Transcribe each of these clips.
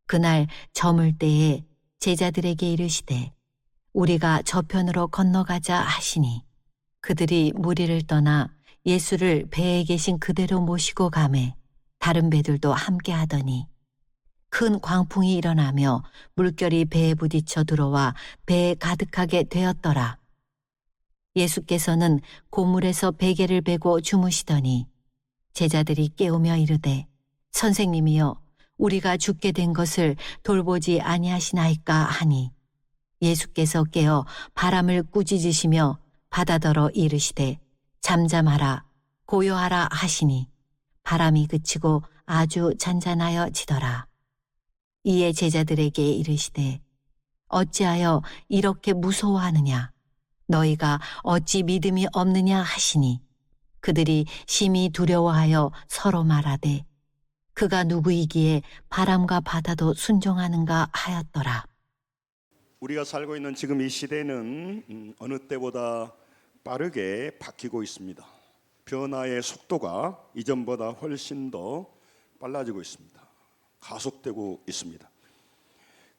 그날 저물 때에 제자들에게 이르시되 우리가 저편으로 건너가자 하시니 그들이 무리를 떠나 예수를 배에 계신 그대로 모시고 가매 다른 배들도 함께 하더니 큰 광풍이 일어나며 물결이 배에 부딪혀 들어와 배에 가득하게 되었더라. 예수께서는 고물에서 베개를 베고 주무시더니 제자들이 깨우며 이르되 선생님이여 우리가 죽게 된 것을 돌보지 아니하시나이까 하니 예수께서 깨어 바람을 꾸짖으시며 바다더러 이르시되 잠잠하라 고요하라 하시니 바람이 그치고 아주 잔잔하여 지더라. 이에 제자들에게 이르시되 어찌하여 이렇게 무서워하느냐 너희가 어찌 믿음이 없느냐 하시니 그들이 심히 두려워하여 서로 말하되 그가 누구이기에 바람과 바다도 순종하는가 하였더라. 우리가 살고 있는 지금 이 시대는 어느 때보다 빠르게 바뀌고 있습니다. 변화의 속도가 이전보다 훨씬 더 빨라지고 있습니다. 가속되고 있습니다.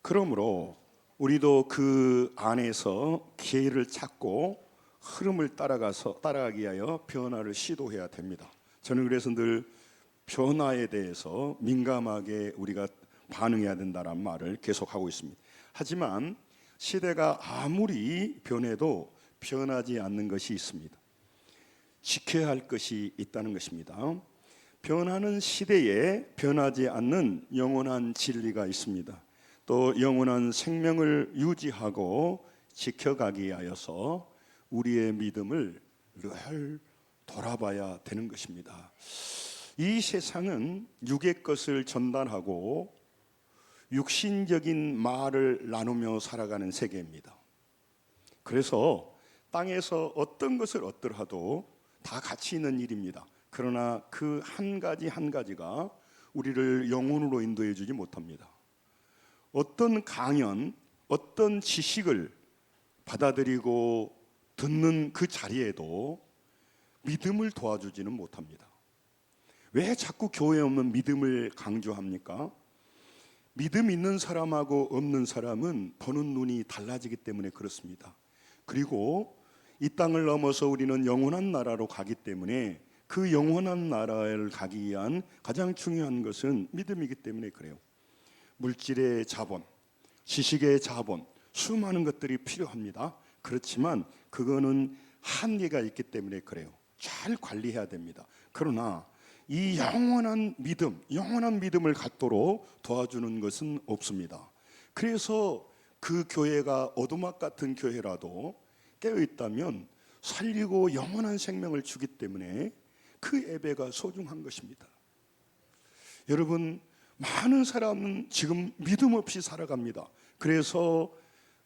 그러므로 우리도 그 안에서 기회를 찾고 흐름을 따라가기 위하여 변화를 시도해야 됩니다. 저는 그래서 늘 변화에 대해서 민감하게 우리가 반응해야 된다는 말을 계속하고 있습니다. 하지만 시대가 아무리 변해도 변하지 않는 것이 있습니다. 지켜야 할 것이 있다는 것입니다. 변하는 시대에 변하지 않는 영원한 진리가 있습니다. 또 영원한 생명을 유지하고 지켜가기 위하여서 우리의 믿음을 늘 돌아봐야 되는 것입니다. 이 세상은 육의 것을 전달하고 육신적인 말을 나누며 살아가는 세계입니다. 그래서 땅에서 어떤 것을 얻더라도 다 가치 있는 일입니다. 그러나 그 한 가지 한 가지가 우리를 영혼으로 인도해 주지 못합니다. 어떤 강연, 어떤 지식을 받아들이고 듣는 그 자리에도 믿음을 도와주지는 못합니다. 왜 자꾸 교회에 없는 믿음을 강조합니까? 믿음 있는 사람하고 없는 사람은 보는 눈이 달라지기 때문에 그렇습니다. 그리고 이 땅을 넘어서 우리는 영원한 나라로 가기 때문에 그 영원한 나라를 가기 위한 가장 중요한 것은 믿음이기 때문에 그래요. 물질의 자본, 지식의 자본, 수많은 것들이 필요합니다. 그렇지만 그거는 한계가 있기 때문에 그래요. 잘 관리해야 됩니다. 그러나 이 영원한 믿음을 갖도록 도와주는 것은 없습니다. 그래서 그 교회가 오두막 같은 교회라도 깨어있다면 살리고 영원한 생명을 주기 때문에 그 예배가 소중한 것입니다. 여러분, 많은 사람은 지금 믿음 없이 살아갑니다. 그래서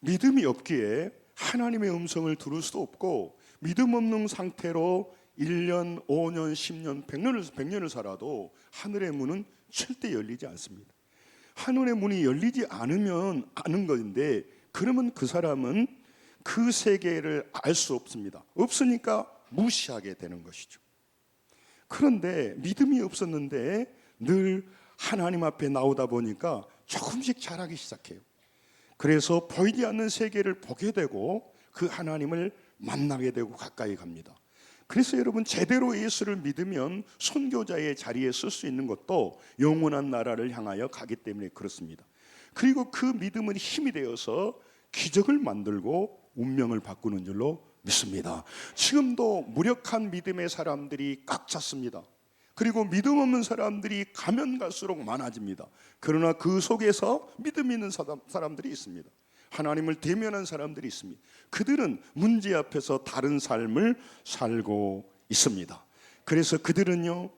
믿음이 없기에 하나님의 음성을 들을 수도 없고 믿음 없는 상태로 1년, 5년, 10년, 100년을 살아도 하늘의 문은 절대 열리지 않습니다. 하늘의 문이 열리지 않으면 아는 것인데 그러면 그 사람은 그 세계를 알 수 없습니다. 없으니까 무시하게 되는 것이죠. 그런데 믿음이 없었는데 늘 하나님 앞에 나오다 보니까 조금씩 자라기 시작해요. 그래서 보이지 않는 세계를 보게 되고 그 하나님을 만나게 되고 가까이 갑니다. 그래서 여러분 제대로 예수를 믿으면 선교자의 자리에 설 수 있는 것도 영원한 나라를 향하여 가기 때문에 그렇습니다. 그리고 그 믿음은 힘이 되어서 기적을 만들고 운명을 바꾸는 줄로 믿습니다. 지금도 무력한 믿음의 사람들이 꽉 찼습니다. 그리고 믿음 없는 사람들이 가면 갈수록 많아집니다. 그러나 그 속에서 믿음 있는 사람들이 있습니다. 하나님을 대면한 사람들이 있습니다. 그들은 문제 앞에서 다른 삶을 살고 있습니다. 그래서 그들은요,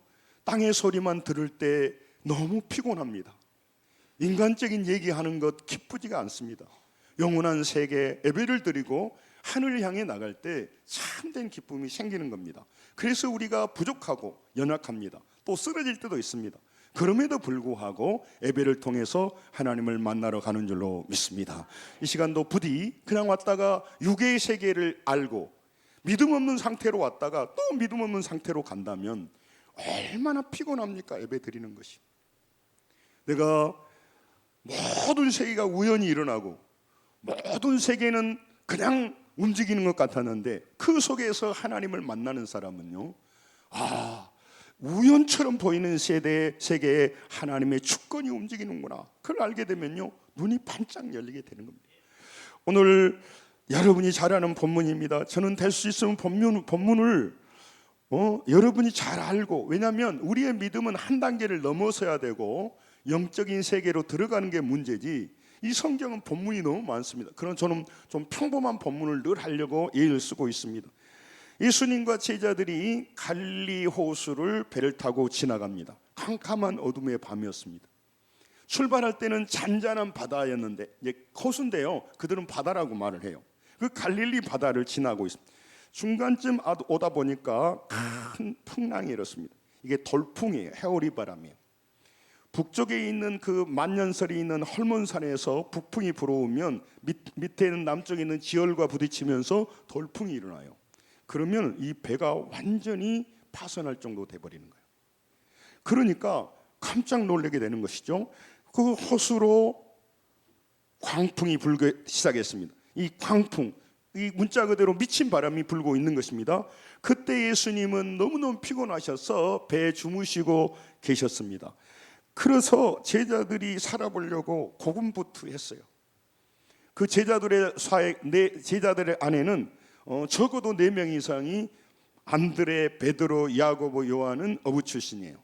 땅의 소리만 들을 때 너무 피곤합니다. 인간적인 얘기하는 것 기쁘지가 않습니다. 영원한 세계 예배를 드리고 하늘을 향해 나갈 때 참된 기쁨이 생기는 겁니다. 그래서 우리가 부족하고 연약합니다. 또 쓰러질 때도 있습니다. 그럼에도 불구하고 예배를 통해서 하나님을 만나러 가는 줄로 믿습니다. 이 시간도 부디 그냥 왔다가 육의 세계를 알고 믿음 없는 상태로 왔다가 또 믿음 없는 상태로 간다면 얼마나 피곤합니까? 예배 드리는 것이. 내가 모든 세계가 우연히 일어나고 모든 세계는 그냥 움직이는 것 같았는데 그 속에서 하나님을 만나는 사람은요, 우연처럼 보이는 세계에 하나님의 주권이 움직이는구나, 그걸 알게 되면요 눈이 반짝 열리게 되는 겁니다. 오늘 여러분이 잘 아는 본문입니다. 저는 될 수 있으면 본문을 여러분이 잘 알고, 왜냐하면 우리의 믿음은 한 단계를 넘어서야 되고 영적인 세계로 들어가는 게 문제지, 이 성경은 본문이 너무 많습니다. 그런 저는 좀 평범한 본문을 늘 하려고 예를 쓰고 있습니다. 예수님과 제자들이 갈릴리 호수를 배를 타고 지나갑니다. 캄캄한 어둠의 밤이었습니다. 출발할 때는 잔잔한 바다였는데, 이제 호수인데요, 그들은 바다라고 말을 해요. 그 갈릴리 바다를 지나고 있습니다. 중간쯤 오다 보니까 큰 풍랑이 일었습니다. 이게 돌풍이에요. 해오리 바람이에요. 북쪽에 있는 그 만년설이 있는 헐몬산에서 북풍이 불어오면 밑에 있는 남쪽에 있는 지열과 부딪히면서 돌풍이 일어나요. 그러면 이 배가 완전히 파손할 정도 돼버리는 거예요. 그러니까 깜짝 놀라게 되는 것이죠. 그 호수로 광풍이 불기 시작했습니다. 이 광풍, 이 문자 그대로 미친 바람이 불고 있는 것입니다. 그때 예수님은 너무너무 피곤하셔서 배에 주무시고 계셨습니다. 그래서 제자들이 살아보려고 고군분투했어요. 그 제자들의 안에는 적어도 4명 이상이 안드레, 베드로, 야고보, 요한은 어부 출신이에요.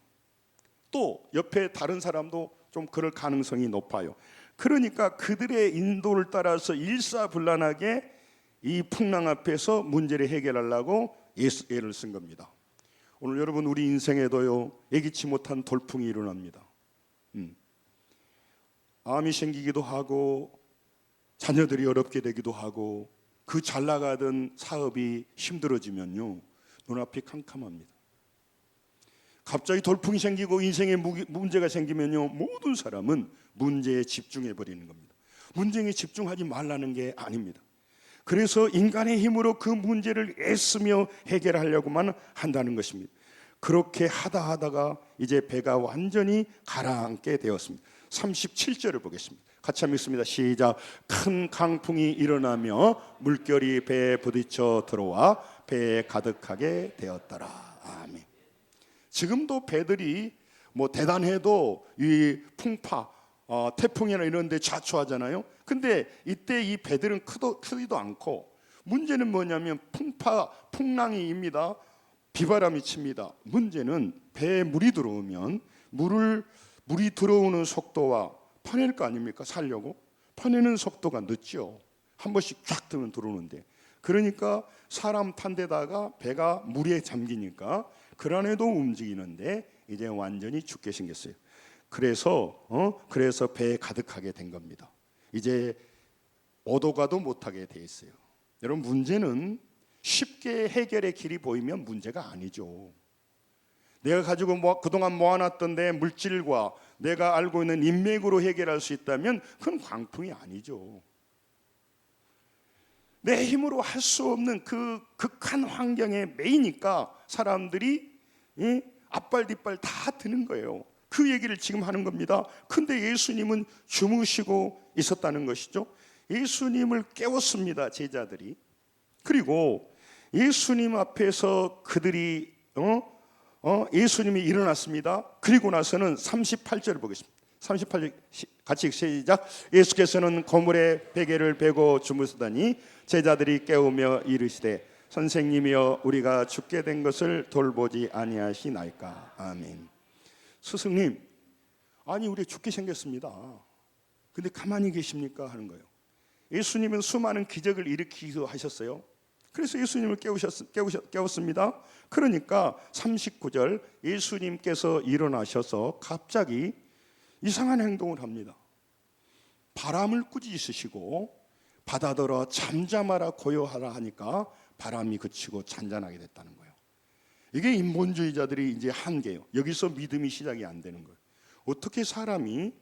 또 옆에 다른 사람도 좀 그럴 가능성이 높아요. 그러니까 그들의 인도를 따라서 일사불란하게 이 풍랑 앞에서 문제를 해결하려고 애를 쓴 겁니다. 오늘 여러분, 우리 인생에도요 예기치 못한 돌풍이 일어납니다. 암이 생기기도 하고 자녀들이 어렵게 되기도 하고 그 잘 나가던 사업이 힘들어지면요 눈앞이 캄캄합니다. 갑자기 돌풍이 생기고 인생에 문제가 생기면요 모든 사람은 문제에 집중해 버리는 겁니다. 문제에 집중하지 말라는 게 아닙니다. 그래서 인간의 힘으로 그 문제를 애쓰며 해결하려고만 한다는 것입니다. 그렇게 하다가 이제 배가 완전히 가라앉게 되었습니다. 37절을 보겠습니다. 같이 한번 읽습니다. 시작. 큰 강풍이 일어나며 물결이 배에 부딪혀 들어와 배에 가득하게 되었더라. 아멘. 지금도 배들이 뭐 대단해도 이 풍파, 태풍이나 이런 데 자초하잖아요. 근데 이때 이 배들은 크지도 않고, 문제는 뭐냐면 풍랑이입니다. 비바람이 칩니다. 문제는 배에 물이 들어오면 물이 들어오는 속도와 퍼낼 거 아닙니까? 살려고 퍼내는 속도가 늦죠. 한 번씩 쫙 뜨면 들어오는데, 그러니까 사람 탄 데다가 배가 물에 잠기니까 그 안에도 움직이는데 이제 완전히 죽게 생겼어요. 그래서 배에 가득하게 된 겁니다. 이제 오도 가도 못하게 돼 있어요. 여러분, 문제는 쉽게 해결의 길이 보이면 문제가 아니죠. 내가 가지고 그동안 모아놨던 내 물질과 내가 알고 있는 인맥으로 해결할 수 있다면 그건 광풍이 아니죠. 내 힘으로 할 수 없는 그 극한 환경에 매이니까 사람들이 앞발 뒷발 다 드는 거예요. 그 얘기를 지금 하는 겁니다. 근데 예수님은 주무시고 있었다는 것이죠. 예수님을 깨웠습니다, 제자들이. 그리고 예수님 앞에서 그들이 예수님이 일어났습니다. 그리고 나서는 38절을 보겠습니다. 38절 같이 시작. 예수께서는 거물에 베개를 베고 주무시더니 제자들이 깨우며 이르시되 선생님이여 우리가 죽게 된 것을 돌보지 아니하시나이까. 아멘. 스승님, 아니 우리 죽게 생겼습니다. 근데 가만히 계십니까? 하는 거예요. 예수님은 수많은 기적을 일으키기도 하셨어요. 그래서 예수님을 깨웠습니다. 그러니까 39절, 예수님께서 일어나셔서 갑자기 이상한 행동을 합니다. 바람을 꾸짖으시고 바다더러 잠잠하라 고요하라 하니까 바람이 그치고 잔잔하게 됐다는 거예요. 이게 인본주의자들이 이제 한계예요. 여기서 믿음이 시작이 안 되는 거예요. 어떻게 사람이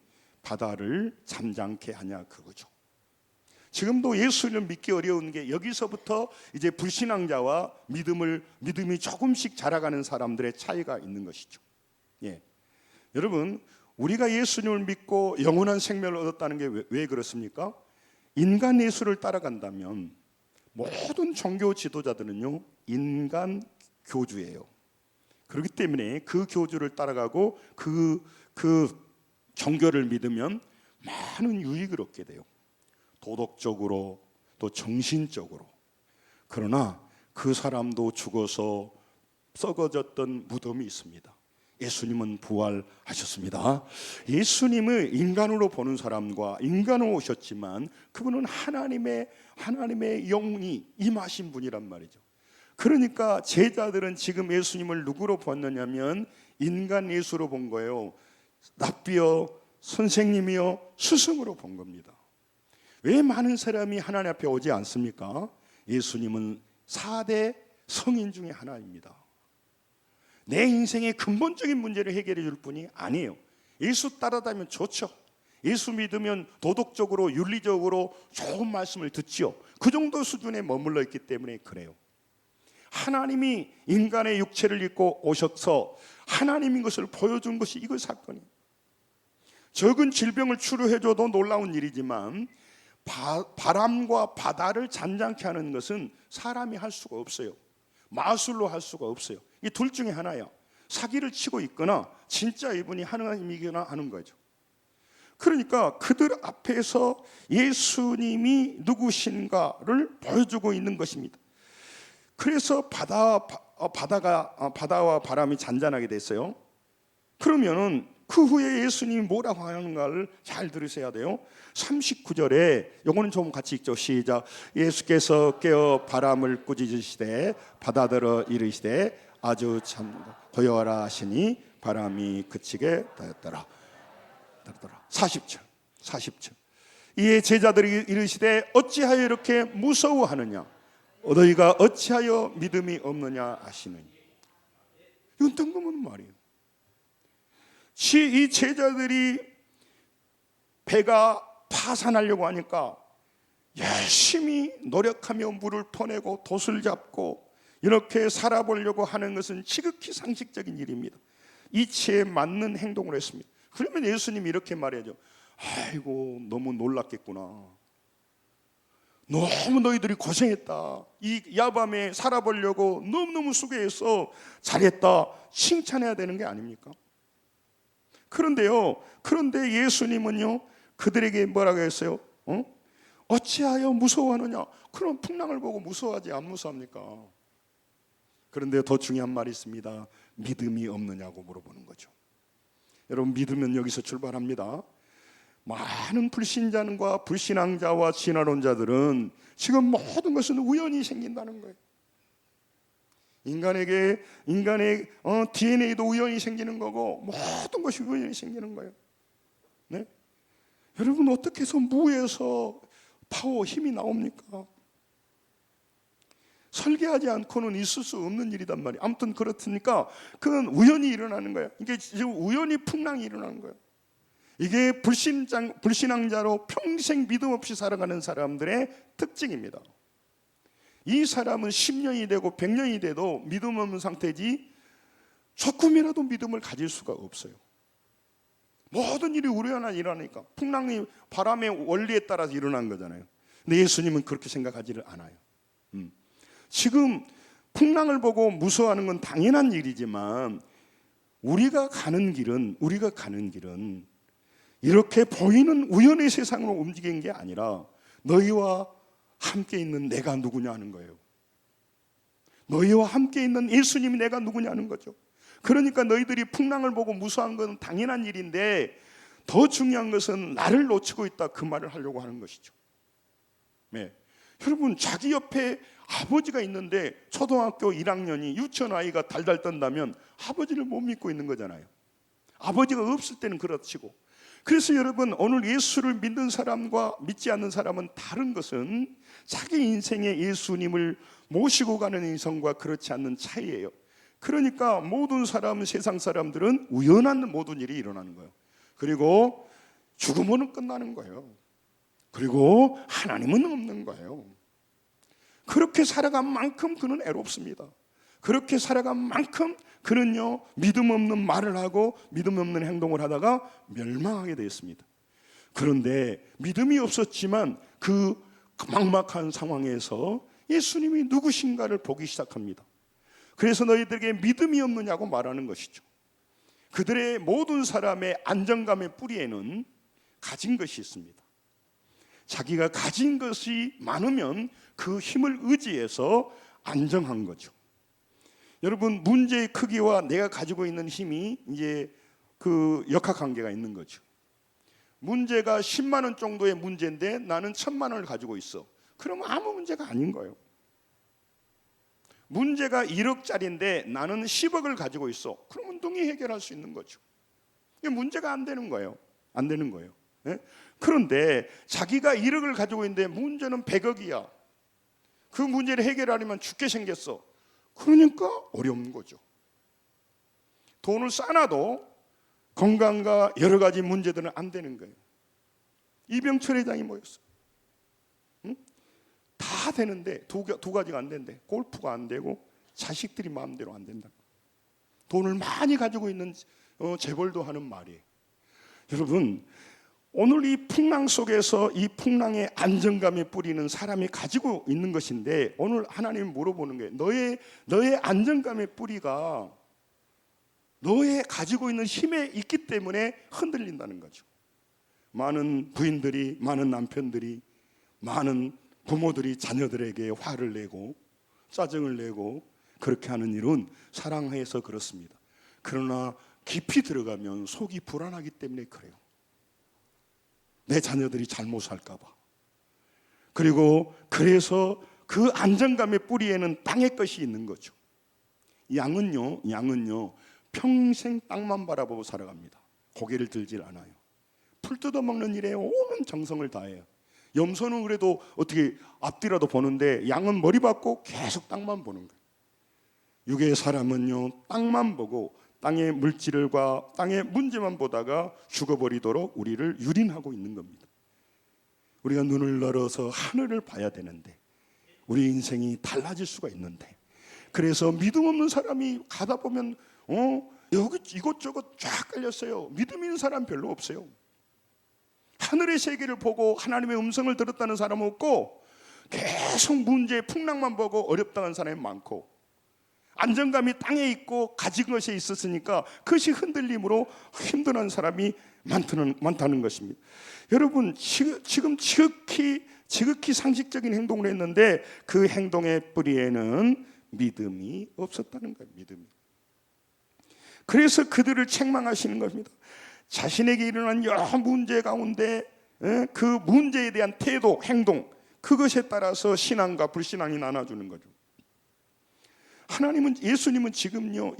바다를 잠잠케 하냐, 그거죠. 지금도 예수를 믿기 어려운 게 여기서부터 이제 불신앙자와 믿음이 조금씩 자라가는 사람들의 차이가 있는 것이죠. 예. 여러분, 우리가 예수님을 믿고 영원한 생명을 얻었다는 게 왜 그렇습니까? 인간 예수를 따라간다면 모든 종교 지도자들은요 인간 교주예요. 그렇기 때문에 그 교주를 따라가고 그 종교를 믿으면 많은 유익을 얻게 돼요. 도덕적으로 또 정신적으로. 그러나 그 사람도 죽어서 썩어졌던 무덤이 있습니다. 예수님은 부활하셨습니다. 예수님을 인간으로 보는 사람과 인간으로 오셨지만 그분은 하나님의 영이 임하신 분이란 말이죠. 그러니까 제자들은 지금 예수님을 누구로 봤느냐면 인간 예수로 본 거예요. 랍비여, 선생님이여, 스승으로 본 겁니다. 왜 많은 사람이 하나님 앞에 오지 않습니까? 예수님은 4대 성인 중에 하나입니다. 내 인생의 근본적인 문제를 해결해 줄 분이 아니에요. 예수 따라다니면 좋죠. 예수 믿으면 도덕적으로 윤리적으로 좋은 말씀을 듣지요. 그 정도 수준에 머물러 있기 때문에 그래요. 하나님이 인간의 육체를 입고 오셔서 하나님인 것을 보여준 것이 이거 사건이에요. 적은 질병을 치료해줘도 놀라운 일이지만 바람과 바다를 잔잔케 하는 것은 사람이 할 수가 없어요. 마술로 할 수가 없어요. 이 둘 중에 하나야. 사기를 치고 있거나 진짜 이분이 하나님이거나 하는 거죠. 그러니까 그들 앞에서 예수님이 누구신가를 보여주고 있는 것입니다. 그래서 바다와 바람이 잔잔하게 됐어요. 그러면은 그 후에 예수님이 뭐라고 하는가를 잘 들으셔야 돼요. 39절에 요거는 좀 같이 읽죠. 시작. 예수께서 깨어 바람을 꾸짖으시되 바다들어 이르시되 아주 참 고요하라 하시니 바람이 그치게 되었더라. 40절. 이에 제자들이 이르시되 어찌하여 이렇게 무서워하느냐? 너희가 어찌하여 믿음이 없느냐 하시느니. 이건 뜬금없는 말이에요. 이 제자들이 배가 파산하려고 하니까 열심히 노력하며 물을 퍼내고 돛을 잡고 이렇게 살아보려고 하는 것은 지극히 상식적인 일입니다. 이치에 맞는 행동을 했습니다. 그러면 예수님이 이렇게 말해야죠. 아이고 너무 놀랐겠구나. 너무 너희들이 고생했다. 이 야밤에 살아보려고 너무너무 수고해서 잘했다. 칭찬해야 되는 게 아닙니까? 그런데 예수님은요 그들에게 뭐라고 했어요? 어찌하여 무서워하느냐? 그럼 풍랑을 보고 무서워하지 안 무서워합니까? 그런데 더 중요한 말이 있습니다. 믿음이 없느냐고 물어보는 거죠. 여러분 믿으면 여기서 출발합니다. 많은 불신자와 불신앙자와 진화론자들은 지금 모든 것은 우연히 생긴다는 거예요. 인간의 DNA도 우연히 생기는 거고 모든 것이 우연히 생기는 거예요. 네? 여러분 어떻게 해서 무에서 파워 힘이 나옵니까? 설계하지 않고는 있을 수 없는 일이단 말이에요. 아무튼 그렇으니까 그건 우연히 일어나는 거예요. 이게 지금 우연히 풍랑이 일어나는 거예요. 이게 불신앙자로 평생 믿음 없이 살아가는 사람들의 특징입니다. 이 사람은 10년이 되고 100년이 돼도 믿음 없는 상태지 조금이라도 믿음을 가질 수가 없어요. 모든 일이 우연히 일어나니까 풍랑이 바람의 원리에 따라서 일어난 거잖아요. 근데 예수님은 그렇게 생각하지를 않아요. 지금 풍랑을 보고 무서워하는 건 당연한 일이지만 우리가 가는 길은 이렇게 보이는 우연의 세상으로 움직이는 게 아니라 너희와 함께 있는 내가 누구냐 하는 거예요. 너희와 함께 있는 예수님이 내가 누구냐 하는 거죠. 그러니까 너희들이 풍랑을 보고 무서워하는 건 당연한 일인데 더 중요한 것은 나를 놓치고 있다 그 말을 하려고 하는 것이죠. 네. 여러분 자기 옆에 아버지가 있는데 초등학교 1학년이 유치원 아이가 달달 떤다면 아버지를 못 믿고 있는 거잖아요. 아버지가 없을 때는 그렇지고. 그래서 여러분 오늘 예수를 믿는 사람과 믿지 않는 사람은 다른 것은 자기 인생에 예수님을 모시고 가는 인생과 그렇지 않는 차이예요. 그러니까 모든 사람, 세상 사람들은 우연한 모든 일이 일어나는 거예요. 그리고 죽으면 끝나는 거예요. 그리고 하나님은 없는 거예요. 그렇게 살아간 만큼 그는 애롭습니다. 그렇게 살아간 만큼 그는요 믿음 없는 말을 하고 믿음 없는 행동을 하다가 멸망하게 되었습니다. 그런데 믿음이 없었지만 그 막막한 상황에서 예수님이 누구신가를 보기 시작합니다. 그래서 너희들에게 믿음이 없느냐고 말하는 것이죠. 그들의 모든 사람의 안정감의 뿌리에는 가진 것이 있습니다. 자기가 가진 것이 많으면 그 힘을 의지해서 안정한 거죠. 여러분, 문제의 크기와 내가 가지고 있는 힘이 이제 그 역학관계가 있는 거죠. 문제가 10만 원 정도의 문제인데 나는 1,000만 원을 가지고 있어. 그러면 아무 문제가 아닌 거예요. 문제가 1억짜리인데 나는 10억을 가지고 있어. 그러면 능히 해결할 수 있는 거죠. 이게 문제가 안 되는 거예요. 안 되는 거예요. 예? 그런데 자기가 1억을 가지고 있는데 문제는 100억이야. 그 문제를 해결하려면 죽게 생겼어. 그러니까 어려운 거죠. 돈을 쌓아놔도 건강과 여러 가지 문제들은 안 되는 거예요. 이병철 회장이 뭐였어? 응? 다 되는데 두 가지가 안 된대. 골프가 안 되고 자식들이 마음대로 안 된다. 돈을 많이 가지고 있는 재벌도 하는 말이에요. 여러분, 오늘 이 풍랑 속에서 이 풍랑의 안정감에 뿌리는 사람이 가지고 있는 것인데, 오늘 하나님이 물어보는 거예요. 너의 안정감의 뿌리가 너의 가지고 있는 힘에 있기 때문에 흔들린다는 거죠. 많은 부인들이, 많은 남편들이, 많은 부모들이 자녀들에게 화를 내고 짜증을 내고 그렇게 하는 일은 사랑해서 그렇습니다. 그러나 깊이 들어가면 속이 불안하기 때문에 그래요. 내 자녀들이 잘못 살까 봐. 그리고 그래서 그 안정감의 뿌리에는 땅의 것이 있는 거죠. 양은요 평생 땅만 바라보고 살아갑니다. 고개를 들질 않아요. 풀 뜯어먹는 일에 온 정성을 다해요. 염소는 그래도 어떻게 앞뒤라도 보는데 양은 머리 받고 계속 땅만 보는 거예요. 육의 사람은요 땅만 보고 땅의 물질과 땅의 문제만 보다가 죽어버리도록 우리를 유린하고 있는 겁니다. 우리가 눈을 열어서 하늘을 봐야 되는데, 우리 인생이 달라질 수가 있는데, 그래서 믿음 없는 사람이 가다 보면 여기 이것저것 쫙 깔렸어요. 믿음 있는 사람 별로 없어요. 하늘의 세계를 보고 하나님의 음성을 들었다는 사람은 없고, 계속 문제의 풍랑만 보고 어렵다는 사람이 많고, 안정감이 땅에 있고 가진 것에 있었으니까 그것이 흔들림으로 힘든 사람이 많다는 것입니다. 여러분, 지금 지극히 상식적인 행동을 했는데 그 행동의 뿌리에는 믿음이 없었다는 거예요. 믿음이. 그래서 그들을 책망하시는 겁니다. 자신에게 일어난 여러 문제 가운데 그 문제에 대한 태도, 행동, 그것에 따라서 신앙과 불신앙이 나눠주는 거죠. 예수님은 지금요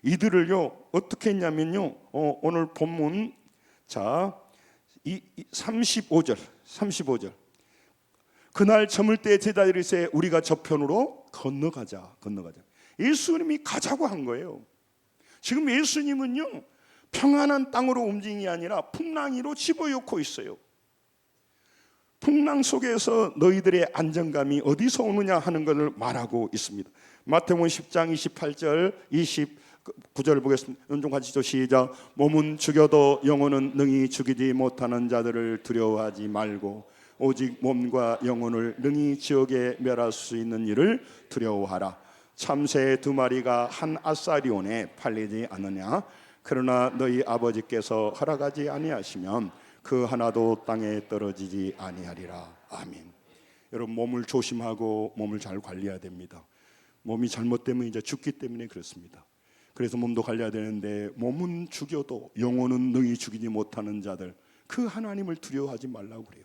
이들을요 어떻게 했냐면요, 오늘 본문 자 35절 그날 저물 때 제자들이 이르되 우리가 저편으로 건너가자. 예수님이 가자고 한 거예요. 지금 예수님은요 평안한 땅으로 움직이는 게 아니라 풍랑 위로 집어넣고 있어요. 풍랑 속에서 너희들의 안정감이 어디서 오느냐 하는 것을 말하고 있습니다. 마태복음 10장 28절 29절 보겠습니다. 연종 같이죠. 시작. 몸은 죽여도 영혼은 능히 죽이지 못하는 자들을 두려워하지 말고 오직 몸과 영혼을 능히 지옥에 멸할 수 있는 일을 두려워하라. 참새 2마리가 한 아사리온에 팔리지 않느냐. 그러나 너희 아버지께서 허락하지 아니하시면 그 하나도 땅에 떨어지지 아니하리라. 아멘. 여러분, 몸을 조심하고 몸을 잘 관리해야 됩니다. 몸이 잘못되면 이제 죽기 때문에 그렇습니다. 그래서 몸도 관리해야 되는데, 몸은 죽여도 영혼은 능히 죽이지 못하는 자들, 그 하나님을 두려워하지 말라고 그래요.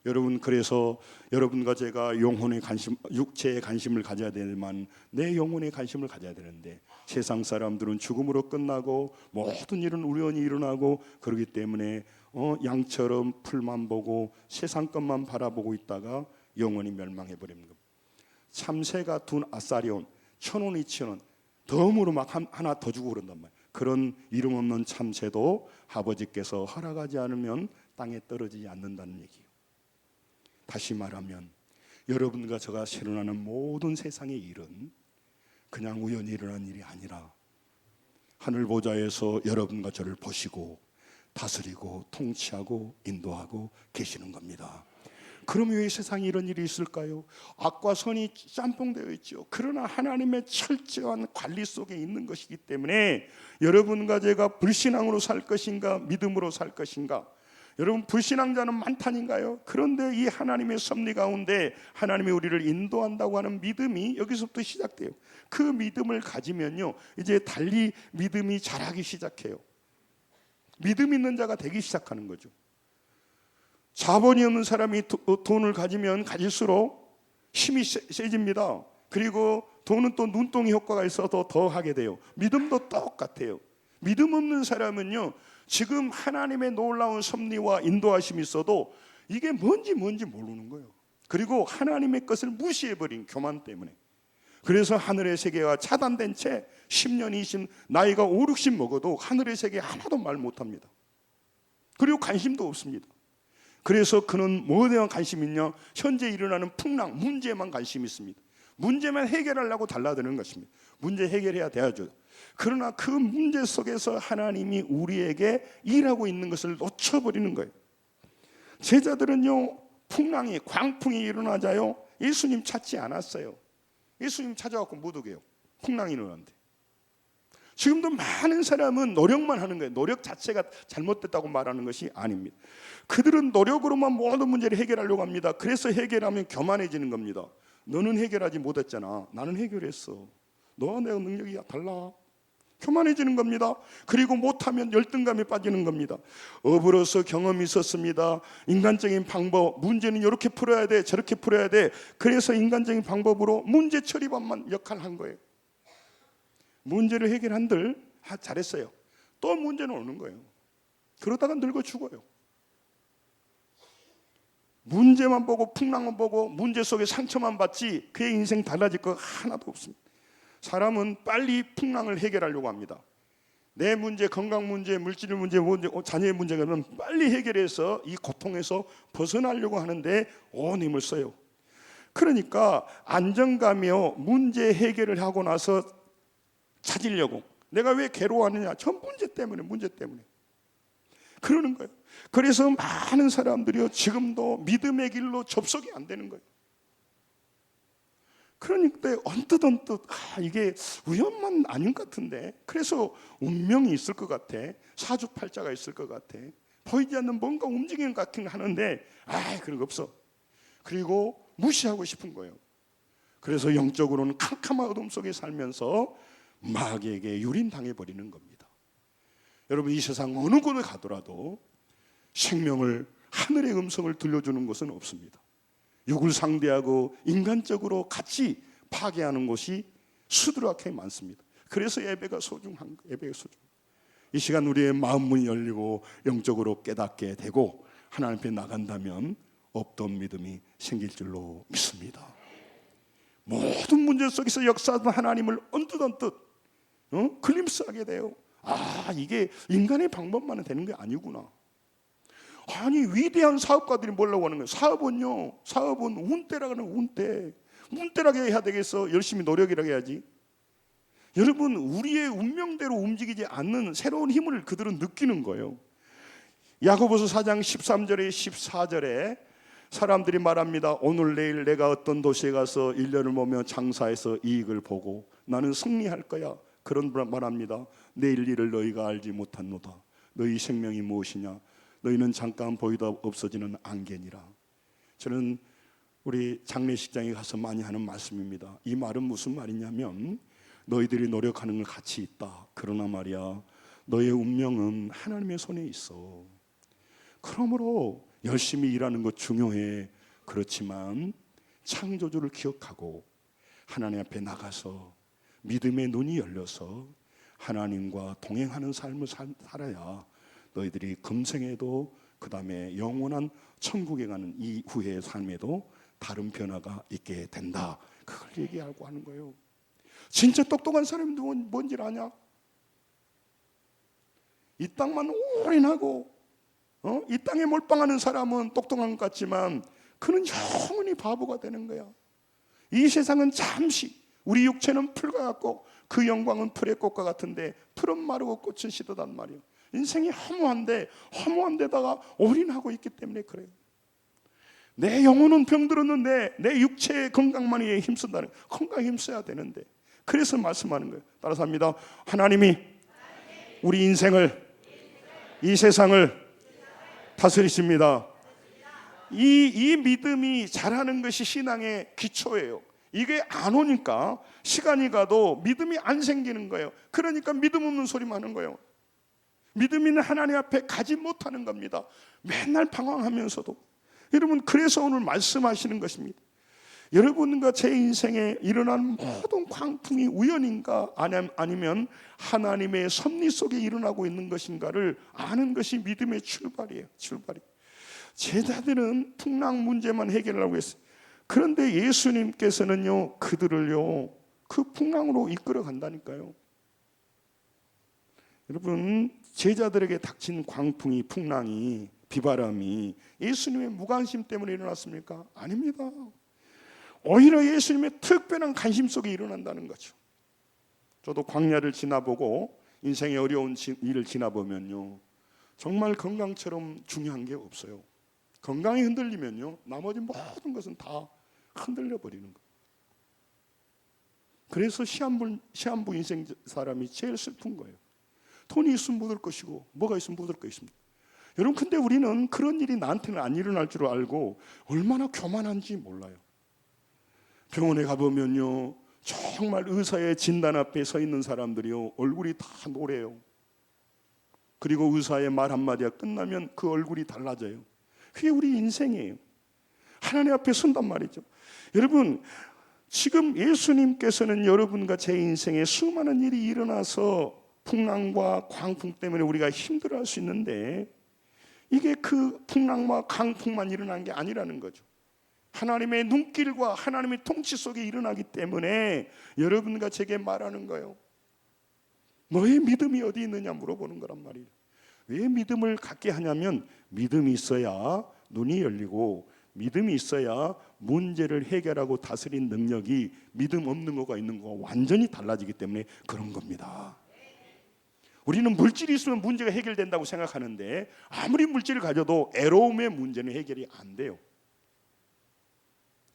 여러분, 그래서 여러분과 제가 영혼의 관심, 육체의 관심을 가져야 되지만 내 영혼의 관심을 가져야 되는데, 세상 사람들은 죽음으로 끝나고 모든 일은 우연히 일어나고 그러기 때문에 양처럼 풀만 보고 세상 것만 바라보고 있다가 영혼이 멸망해 버리는 겁니다. 참새가 둔 아사리온 1,000원 2,000원 덤으로 막 하나 더 주고 그런단 말이에요. 그런 이름 없는 참새도 아버지께서 허락하지 않으면 땅에 떨어지지 않는다는 얘기예요. 다시 말하면 여러분과 저가 실현하는 모든 세상의 일은 그냥 우연히 일어난 일이 아니라 하늘 보좌에서 여러분과 저를 보시고 다스리고 통치하고 인도하고 계시는 겁니다. 그럼 왜 세상에 이런 일이 있을까요? 악과 선이 짬뽕되어 있죠. 그러나 하나님의 철저한 관리 속에 있는 것이기 때문에 여러분과 제가 불신앙으로 살 것인가 믿음으로 살 것인가. 여러분, 불신앙자는 많다니까요. 그런데 이 하나님의 섭리 가운데 하나님이 우리를 인도한다고 하는 믿음이 여기서부터 시작돼요. 그 믿음을 가지면요, 이제 달리 믿음이 자라기 시작해요. 믿음 있는 자가 되기 시작하는 거죠. 자본이 없는 사람이 돈을 가지면 가질수록 힘이 세집니다. 그리고 돈은 또 눈덩이 효과가 있어서 더 하게 돼요. 믿음도 똑같아요. 믿음 없는 사람은요, 지금 하나님의 놀라운 섭리와 인도하심이 있어도 이게 뭔지 모르는 거예요. 그리고 하나님의 것을 무시해버린 교만 때문에. 그래서 하늘의 세계와 차단된 채 10년, 20, 나이가 5, 60 먹어도 하늘의 세계 하나도 말 못합니다. 그리고 관심도 없습니다. 그래서 그는 뭐에 대한 관심이 있냐? 현재 일어나는 풍랑, 문제에만 관심이 있습니다. 문제만 해결하려고 달라드는 것입니다. 문제 해결해야 돼야죠. 그러나 그 문제 속에서 하나님이 우리에게 일하고 있는 것을 놓쳐버리는 거예요. 제자들은요, 풍랑이, 광풍이 일어나자요, 예수님 찾지 않았어요. 예수님 찾아갖고 못 오게요. 풍랑이 일어났는데. 지금도 많은 사람은 노력만 하는 거예요. 노력 자체가 잘못됐다고 말하는 것이 아닙니다. 그들은 노력으로만 모든 문제를 해결하려고 합니다. 그래서 해결하면 교만해지는 겁니다. 너는 해결하지 못했잖아. 나는 해결했어. 너와 내 능력이 달라. 교만해지는 겁니다. 그리고 못하면 열등감에 빠지는 겁니다. 업으로서 경험이 있었습니다. 인간적인 방법, 문제는 이렇게 풀어야 돼, 저렇게 풀어야 돼. 그래서 인간적인 방법으로 문제 처리반만 역할을 한 거예요. 문제를 해결한들 잘했어요. 또 문제는 오는 거예요. 그러다가 늙어 죽어요. 문제만 보고 풍랑만 보고 문제 속에 상처만 받지 그의 인생 달라질 거 하나도 없습니다. 사람은 빨리 풍랑을 해결하려고 합니다. 내 문제, 건강 문제, 물질 문제, 자녀의 문제가 빨리 해결해서 이 고통에서 벗어나려고 하는데 온 힘을 써요. 그러니까 안정감이요, 문제 해결을 하고 나서 찾으려고, 내가 왜 괴로워하느냐, 저 문제 때문에 그러는 거예요. 그래서 많은 사람들이요, 지금도 믿음의 길로 접속이 안 되는 거예요. 그러니까 언뜻 이게 우연만 아닌 것 같은데, 그래서 운명이 있을 것 같아, 사주팔자가 있을 것 같아, 보이지 않는 뭔가 움직이는 것 같긴 하는데 그런 거 없어. 그리고 무시하고 싶은 거예요. 그래서 영적으로는 캄캄한 어둠 속에 살면서 마귀에게 유린당해 버리는 겁니다. 여러분, 이 세상 어느 곳에 가더라도 생명을, 하늘의 음성을 들려주는 곳은 없습니다. 육을 상대하고 인간적으로 같이 파괴하는 곳이 수두룩하게 많습니다. 그래서 예배가 소중한 거예요. 예배가 소중. 이 시간 우리의 마음 문이 열리고 영적으로 깨닫게 되고 하나님 앞에 나간다면 없던 믿음이 생길 줄로 믿습니다. 모든 문제 속에서 역사하던 하나님을 언뜻 글림스하게 돼요. 이게 인간의 방법만은 되는 게 아니구나. 아니, 위대한 사업가들이 뭐라고 하는 거예요? 사업은 운때라고 하는 운때라게 해야 되겠어. 열심히 노력이라고 해야지. 여러분, 우리의 운명대로 움직이지 않는 새로운 힘을 그들은 느끼는 거예요. 야고보서 4장 13절에 14절에 사람들이 말합니다. 오늘 내일 내가 어떤 도시에 가서 1년을 모며 장사해서 이익을 보고 나는 승리할 거야. 그런 말합니다. 내일 일을 너희가 알지 못하노다. 너희 생명이 무엇이냐? 너희는 잠깐 보이다 없어지는 안개니라. 저는 우리 장례식장에 가서 많이 하는 말씀입니다. 이 말은 무슨 말이냐면, 너희들이 노력하는 건 가치 있다. 그러나 말이야, 너의 운명은 하나님의 손에 있어. 그러므로 열심히 일하는 것 중요해. 그렇지만 창조주를 기억하고 하나님 앞에 나가서 믿음의 눈이 열려서 하나님과 동행하는 삶을 살아야 너희들이 금생에도, 그 다음에 영원한 천국에 가는 이후의 삶에도 다른 변화가 있게 된다. 그걸 얘기하고 하는 거예요. 진짜 똑똑한 사람이 뭔지 아냐? 이 땅만 올인하고 이 땅에 몰빵하는 사람은 똑똑한 것 같지만 그는 영원히 바보가 되는 거야. 이 세상은 잠시, 우리 육체는 풀과 같고 그 영광은 풀의 꽃과 같은데 풀은 마르고 꽃은 시들단 말이에요. 인생이 허무한데다가 올인하고 있기 때문에 그래요. 내 영혼은 병들었는데 내 육체의 건강만 위해 힘쓴다는, 건강에 힘써야 되는데, 그래서 말씀하는 거예요. 따라서 합니다. 하나님이 우리 인생을, 이 세상을 다스리십니다. 이 믿음이 자라는 것이 신앙의 기초예요. 이게 안 오니까 시간이 가도 믿음이 안 생기는 거예요. 그러니까 믿음 없는 소리만 하는 거예요. 믿음 있는 하나님 앞에 가지 못하는 겁니다. 맨날 방황하면서도. 여러분, 그래서 오늘 말씀하시는 것입니다. 여러분과 제 인생에 일어난 모든 광풍이 우연인가 아니면 하나님의 섭리 속에 일어나고 있는 것인가를 아는 것이 믿음의 출발이에요. 제자들은 풍랑 문제만 해결하려고 했어요. 그런데 예수님께서는요, 그들을요, 그 풍랑으로 이끌어 간다니까요. 여러분, 제자들에게 닥친 광풍이, 풍랑이, 비바람이 예수님의 무관심 때문에 일어났습니까? 아닙니다. 오히려 예수님의 특별한 관심 속에 일어난다는 거죠. 저도 광야를 지나보고 인생의 어려운 일을 지나보면요, 정말 건강처럼 중요한 게 없어요. 건강이 흔들리면요, 나머지 모든 것은 다 흔들려 버리는 거예요. 그래서 시한부 인생 사람이 제일 슬픈 거예요. 돈이 있으면 묻을 것이고 뭐가 있으면 묻을 것입니다. 여러분, 근데 우리는 그런 일이 나한테는 안 일어날 줄 알고 얼마나 교만한지 몰라요. 병원에 가보면요, 정말 의사의 진단 앞에 서 있는 사람들이요, 얼굴이 다 노래요. 그리고 의사의 말 한마디가 끝나면 그 얼굴이 달라져요. 그게 우리 인생이에요. 하나님 앞에 선단 말이죠. 여러분, 지금 예수님께서는 여러분과 제 인생에 수많은 일이 일어나서 풍랑과 광풍 때문에 우리가 힘들어할 수 있는데, 이게 그 풍랑과 강풍만 일어난 게 아니라는 거죠. 하나님의 눈길과 하나님의 통치 속에 일어나기 때문에 여러분과 제게 말하는 거예요. 너의 믿음이 어디 있느냐 물어보는 거란 말이에요. 왜 믿음을 갖게 하냐면, 믿음이 있어야 눈이 열리고 믿음이 있어야 문제를 해결하고 다스린 능력이 믿음 없는 거가 있는 거가 완전히 달라지기 때문에 그런 겁니다. 우리는 물질이 있으면 문제가 해결된다고 생각하는데, 아무리 물질을 가져도 애로움의 문제는 해결이 안 돼요.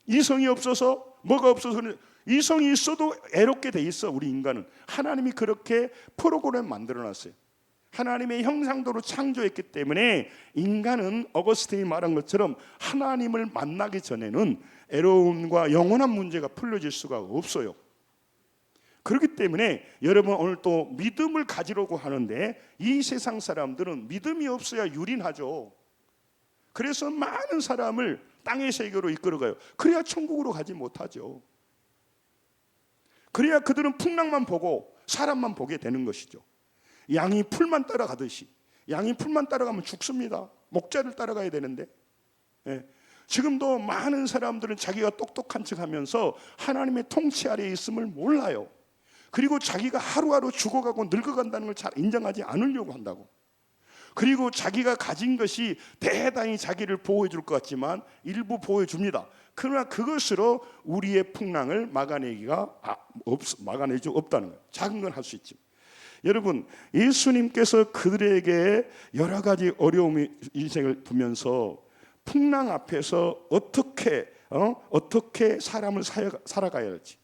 이성이 없어서, 뭐가 없어서, 이성이 있어도 애롭게 돼 있어. 우리 인간은 하나님이 그렇게 프로그램 만들어놨어요. 하나님의 형상대로 창조했기 때문에 인간은 어거스틴이 말한 것처럼 하나님을 만나기 전에는 애로움과 영원한 문제가 풀려질 수가 없어요. 그렇기 때문에 여러분, 오늘 또 믿음을 가지려고 하는데, 이 세상 사람들은 믿음이 없어야 유린하죠. 그래서 많은 사람을 땅의 세계로 이끌어가요. 그래야 천국으로 가지 못하죠. 그래야 그들은 풍랑만 보고 사람만 보게 되는 것이죠. 양이 풀만 따라가듯이, 양이 풀만 따라가면 죽습니다. 목자를 따라가야 되는데, 지금도 많은 사람들은 자기가 똑똑한 척하면서 하나님의 통치 아래에 있음을 몰라요. 그리고 자기가 하루하루 죽어가고 늙어간다는 걸 잘 인정하지 않으려고 한다고. 그리고 자기가 가진 것이 대단히 자기를 보호해 줄 것 같지만 일부 보호해 줍니다. 그러나 그것으로 우리의 풍랑을 막아낼 수 없다는 거예요. 작은 건 할 수 있지. 여러분, 예수님께서 그들에게 여러 가지 어려움의 인생을 두면서 풍랑 앞에서 어떻게 사람을 살아가야 할지.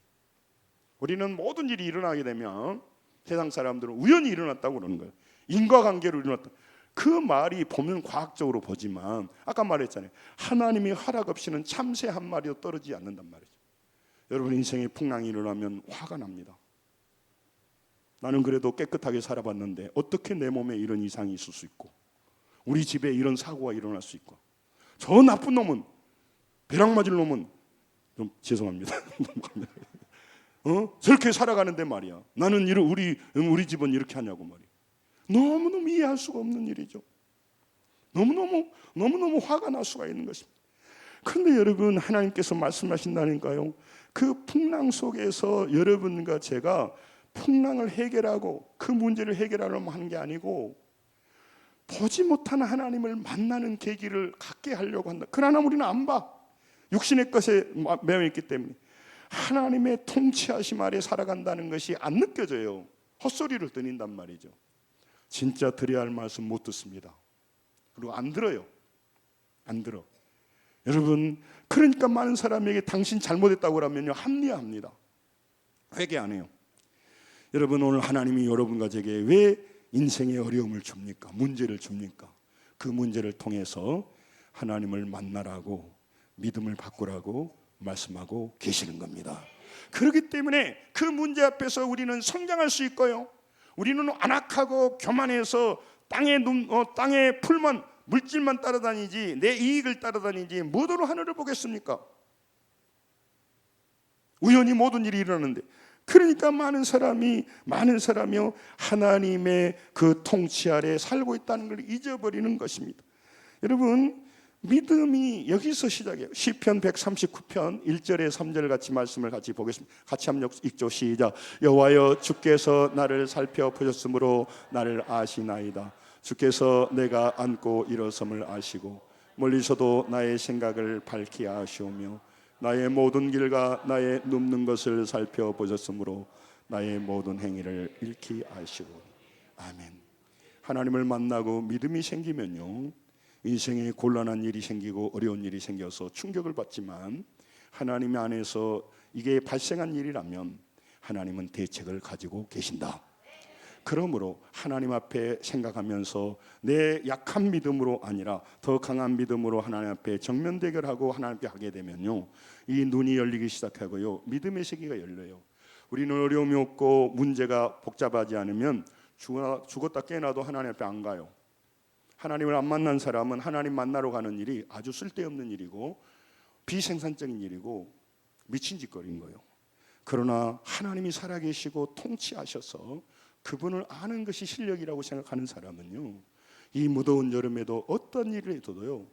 우리는 모든 일이 일어나게 되면 세상 사람들은 우연히 일어났다고 그러는 거예요. 인과관계로 일어났다. 그 말이 보면 과학적으로 보지만, 아까 말했잖아요. 하나님이 허락 없이는 참새 한 마리도 떨어지지 않는단 말이죠. 여러분, 인생에 풍랑이 일어나면 화가 납니다. 나는 그래도 깨끗하게 살아봤는데 어떻게 내 몸에 이런 이상이 있을 수 있고, 우리 집에 이런 사고가 일어날 수 있고, 저 나쁜 놈은, 벼락 맞을 놈은, 좀 죄송합니다. 저렇게 살아가는데 말이야, 나는 우리 집은 이렇게 하냐고 말이야. 너무너무 이해할 수가 없는 일이죠. 너무너무 화가 날 수가 있는 것입니다. 그런데 여러분, 하나님께서 말씀하신다니까요. 그 풍랑 속에서 여러분과 제가 풍랑을 해결하고 그 문제를 해결하려고 하는 게 아니고, 보지 못하는 하나님을 만나는 계기를 갖게 하려고 한다. 그러나 우리는 안 봐. 육신의 것에 매여 있기 때문에. 하나님의 통치하심 아래 살아간다는 것이 안 느껴져요. 헛소리를 들린단 말이죠. 진짜 드려야 할 말씀 못 듣습니다. 그리고 안 들어요. 안 들어. 여러분, 그러니까 많은 사람에게 당신 잘못했다고 그러면요, 합리화합니다. 회개 안 해요. 여러분, 오늘 하나님이 여러분과 제게 왜 인생의 어려움을 줍니까? 문제를 줍니까? 그 문제를 통해서 하나님을 만나라고, 믿음을 바꾸라고 말씀하고 계시는 겁니다. 그렇기 때문에 그 문제 앞에서 우리는 성장할 수 있고요, 우리는 안악하고 교만해서 땅의 풀만, 물질만 따라다니지 내 이익을 따라다니지 뭐더러 하늘을 보겠습니까? 우연히 모든 일이 일어나는데, 그러니까 많은 사람이요 하나님의 그 통치 아래 살고 있다는 걸 잊어버리는 것입니다. 여러분, 믿음이 여기서 시작해요. 시편 139편 1절에 3절 같이 말씀을 같이 보겠습니다. 같이 한번 읽죠. 시작. 여호와여, 주께서 나를 살펴보셨으므로 나를 아시나이다. 주께서 내가 앉고 일어섬을 아시고 멀리서도 나의 생각을 밝히 아시오며 나의 모든 길과 나의 눕는 것을 살펴보셨으므로 나의 모든 행위를 익히 아시고. 아멘. 하나님을 만나고 믿음이 생기면요, 인생에 곤란한 일이 생기고 어려운 일이 생겨서 충격을 받지만 하나님 안에서 이게 발생한 일이라면 하나님은 대책을 가지고 계신다. 그러므로 하나님 앞에 생각하면서 내 약한 믿음으로 아니라 더 강한 믿음으로 하나님 앞에 정면 대결하고 하나님께 하게 되면요, 이 눈이 열리기 시작하고요, 믿음의 세계가 열려요. 우리는 어려움이 없고 문제가 복잡하지 않으면 죽었다 깨어나도 하나님 앞에 안 가요. 하나님을 안 만난 사람은 하나님 만나러 가는 일이 아주 쓸데없는 일이고 비생산적인 일이고 미친 짓거리인 거예요. 그러나 하나님이 살아계시고 통치하셔서 그분을 아는 것이 실력이라고 생각하는 사람은요, 이 무더운 여름에도 어떤 일을 해도요,